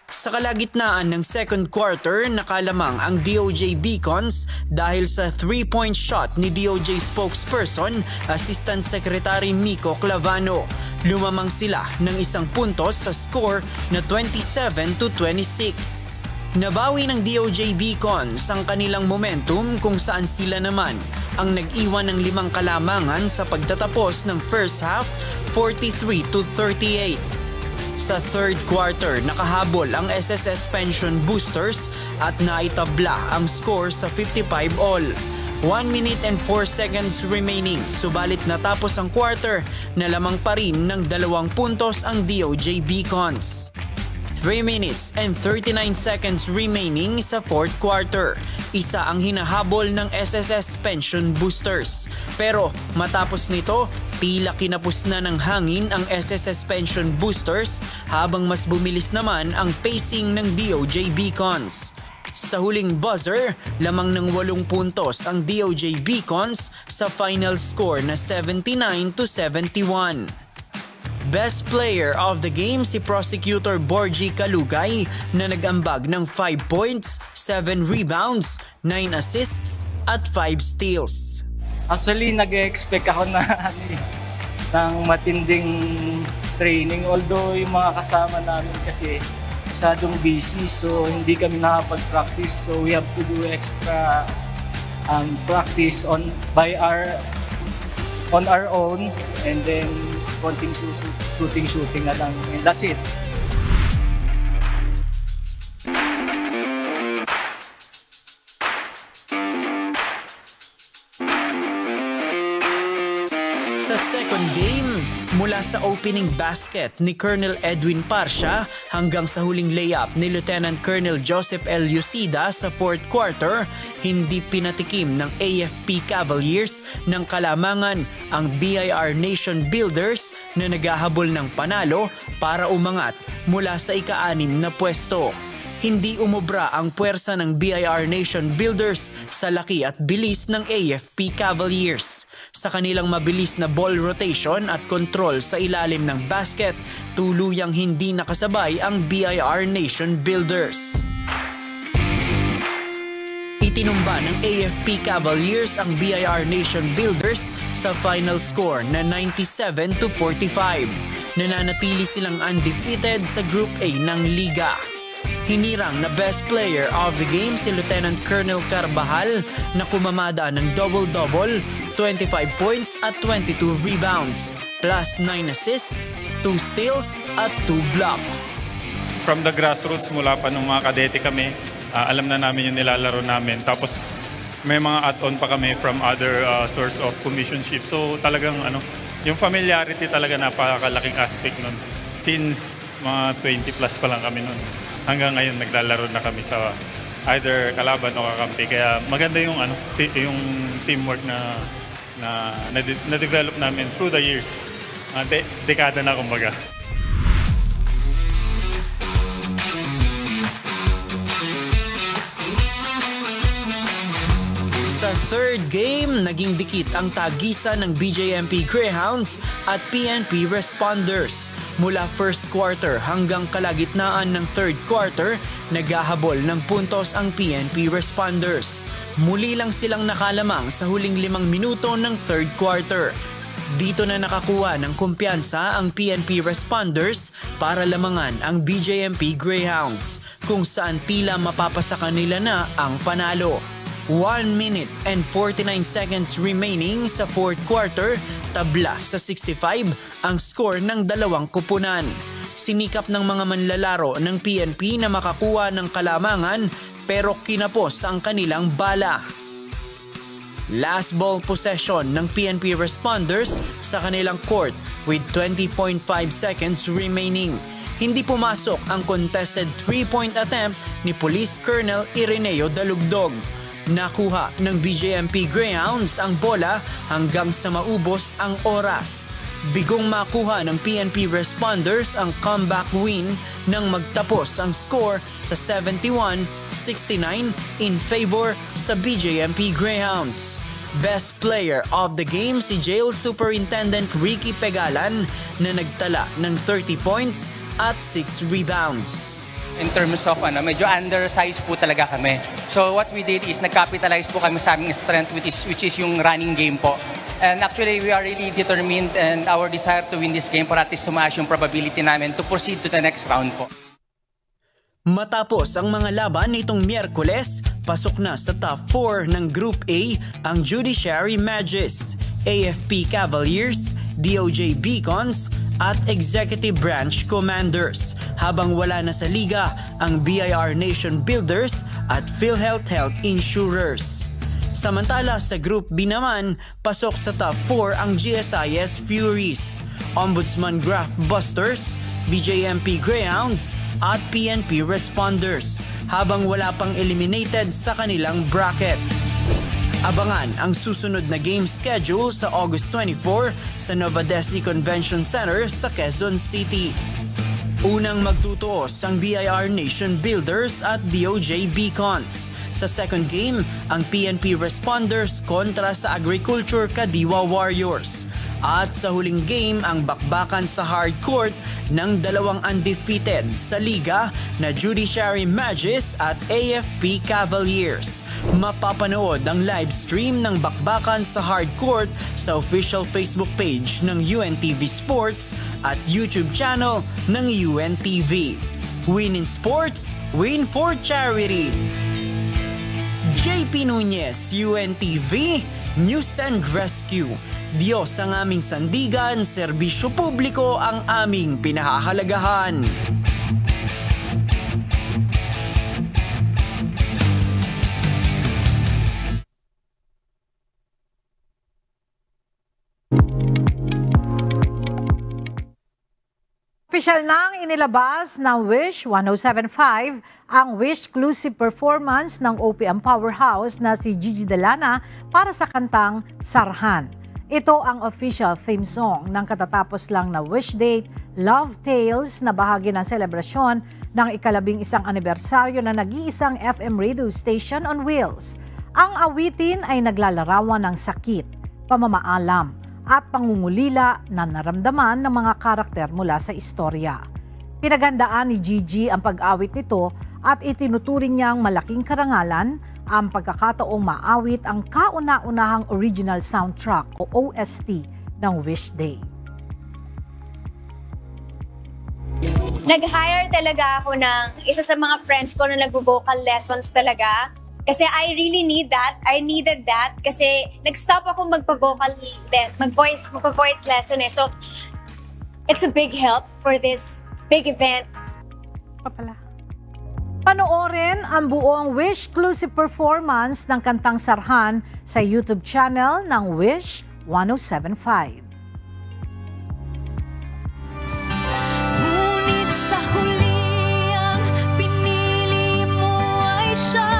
Sa kalagitnaan ng second quarter, nakalamang ang DOJ Beacons dahil sa 3-point shot ni DOJ spokesperson, Assistant Secretary Miko Clavano. Lumamang sila ng 1 puntos sa score na 27-26. Nabawi ng DOJ Beacons ang kanilang momentum kung saan sila naman ang nag-iwan ng 5 kalamangan sa pagtatapos ng first half, 43-38. Sa third quarter, nakahabol ang SSS Pension Boosters at naitabla ang score sa 55-all. 1 minute and 4 seconds remaining, subalit natapos ang quarter na lamang pa rin ng 2 puntos ang DOJ Beacons. 3 minutes and 39 seconds remaining sa fourth quarter. Isa ang hinahabol ng SSS Pension Boosters. Pero matapos nito, tila kinapos na ng hangin ang SSS Pension Boosters habang mas bumilis naman ang pacing ng DOJ Beacons. Sa huling buzzer, lamang ng 8 puntos ang DOJ Beacons sa final score na 79-71. Best player of the game si Prosecutor Borgie Kalugay na nag-ambag ng 5 points, 7 rebounds, 9 assists at 5 steals. Actually, nag-expect ako na ng matinding training, although yung mga kasama namin kasi masyadong busy, so hindi kami nakapag-practice, so we have to do extra practice on our own, and then konting shooting na lang, and that's it. Sa second game, mula sa opening basket ni Colonel Edwin Parcia hanggang sa huling layup ni Lieutenant Colonel Joseph L. Lucida sa fourth quarter, hindi pinatikim ng AFP Cavaliers ng kalamangan ang BIR Nation Builders na naghahabol ng panalo para umangat mula sa ika-6 na pwesto. Hindi umubra ang puwersa ng BIR Nation Builders sa laki at bilis ng AFP Cavaliers. Sa kanilang mabilis na ball rotation at control sa ilalim ng basket, tuluyang hindi nakasabay ang BIR Nation Builders. Itinumba ng AFP Cavaliers ang BIR Nation Builders sa final score na 97-45. Nananatili silang undefeated sa Group A ng Liga. Hinirang na best player of the game si Lieutenant Colonel Carbajal na kumamada ng double-double, 25 points at 22 rebounds, plus 9 assists, 2 steals at 2 blocks. From the grassroots, mula pa nung mga kadete kami, alam na namin yung nilalaro namin. Tapos may mga add-on pa kami from other source of commissionship. So talagang yung familiarity talaga napakalaking aspect nun. Since mga 20 plus pa lang kami nun. Hanggang ngayon naglalaro na kami sa either kalaban o kakampi. Kaya maganda yung yung teamwork na develop namin through the years. Dekada na kumbaga. Sa third game, naging dikit ang tagisan ng BJMP Greyhounds at PNP Responders. Mula first quarter hanggang kalagitnaan ng third quarter, naghahabol ng puntos ang PNP Responders. Muli lang silang nakalamang sa huling 5 minuto ng third quarter. Dito na nakakuha ng kumpiyansa ang PNP Responders para lamangan ang BJMP Greyhounds, kung saan tila mapapasa kanila na ang panalo. 1 minute and 49 seconds remaining sa fourth quarter, tabla sa 65 ang score ng dalawang kupunan. Sinikap ng mga manlalaro ng PNP na makakuha ng kalamangan pero kinapos ang kanilang bala. Last ball possession ng PNP Responders sa kanilang court with 20.5 seconds remaining. Hindi pumasok ang contested 3-point attempt ni Police Colonel Ireneo Dalugdog. Nakuha ng BJMP Greyhounds ang bola hanggang sa maubos ang oras. Bigong makuha ng PNP Responders ang comeback win nang magtapos ang score sa 71-69 in favor sa BJMP Greyhounds. Best player of the game si Jail Superintendent Ricky Pegalan na nagtala ng 30 points at 6 rebounds. in terms of medyo undersized po talaga kami. So what we did is nag-capitalize po kami sa aming strength which is yung running game po. And actually we are really determined and our desire to win this game para at least tumaas yung probability namin to proceed to the next round po. Matapos ang mga laban nitong Miyerkules, pasok na sa top 4 ng Group A ang Judiciary Mages, AFP Cavaliers, DOJ Beacons at Executive Branch Commanders, habang wala na sa liga ang BIR Nation Builders at PhilHealth Health Insurers. Samantala sa Group B naman, pasok sa top 4 ang GSIS Furies, Ombudsman Graph Busters, BJMP Greyhounds at PNP Responders, habang wala pang eliminated sa kanilang bracket. Abangan ang susunod na game schedule sa August 24 sa Novadesi Convention Center sa Quezon City. Unang magtutuos ang BIR Nation Builders at DOJ Beacons. Sa second game, ang PNP Responders kontra sa Agriculture Kadiwa Warriors. At sa huling game, ang bakbakan sa hardcourt ng dalawang undefeated sa liga na Judiciary Mages at AFP Cavaliers. Mapapanood ang live stream ng bakbakan sa hardcourt sa official Facebook page ng UNTV Sports at YouTube channel ng UNTV. Win in sports, win for charity. JP Nunez, UNTV, News and Rescue. Diyos ang aming sandigan, serbisyo publiko ang aming pinahahalagahan. Opisyal nang inilabas ng Wish 1075 ang Wish-exclusive performance ng OPM powerhouse na si Gigi Delana para sa kantang Sarhan. Ito ang official theme song ng katatapos lang na Wish Date, Love Tales na bahagi ng selebrasyon ng ika-11 anibersaryo na nag-iisang FM radio station on wheels. Ang awitin ay naglalarawan ng sakit, pamamaalam, at pangungulila na naramdaman ng mga karakter mula sa istorya. Pinagandaan ni Gigi ang pag-awit nito at itinuturing niyang malaking karangalan ang pagkakataong maawit ang kauna-unahang original soundtrack o OST ng Wish Day. Nag-hire talaga ako ng isa sa mga friends ko na nag-vocal lessons talaga. Kasi I really need that. I needed that. Kasi nag-stop ako magpa-voice lesson eh. So, it's a big help for this big event. Panoorin ang buong Wish-exclusive performance ng kantang Sarhan sa YouTube channel ng Wish 1075. Ngunit sa huli ang pinili mo ay siya.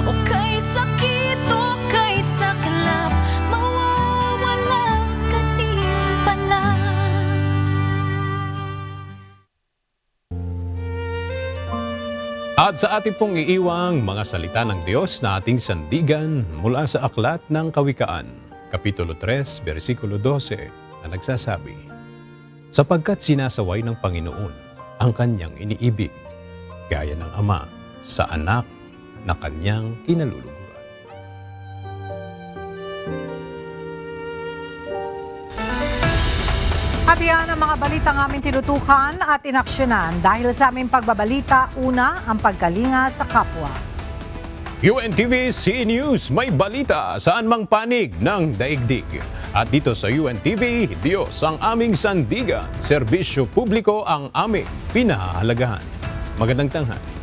O kay sakit o kay saklap, mawawala ka din pala. At sa ating pong iiwang mga salita ng Diyos na ating sandigan mula sa Aklat ng Kawikaan, Kapitulo 3, versikulo 12, na nagsasabi, sapagkat sinasaway ng Panginoon ang kanyang iniibig, gaya ng Ama sa anak na kanyang kinaluluguran. At yan ang mga balitang aming tinutukan at inaksyonan dahil sa aming pagbabalita, una, ang pagkalinga sa kapwa. UNTV CE News, may balita saan mang panig ng daigdig. At dito sa UNTV, Diyos ang aming sandigan, serbisyo publiko ang aming pinahahalagahan. Magandang tanghali.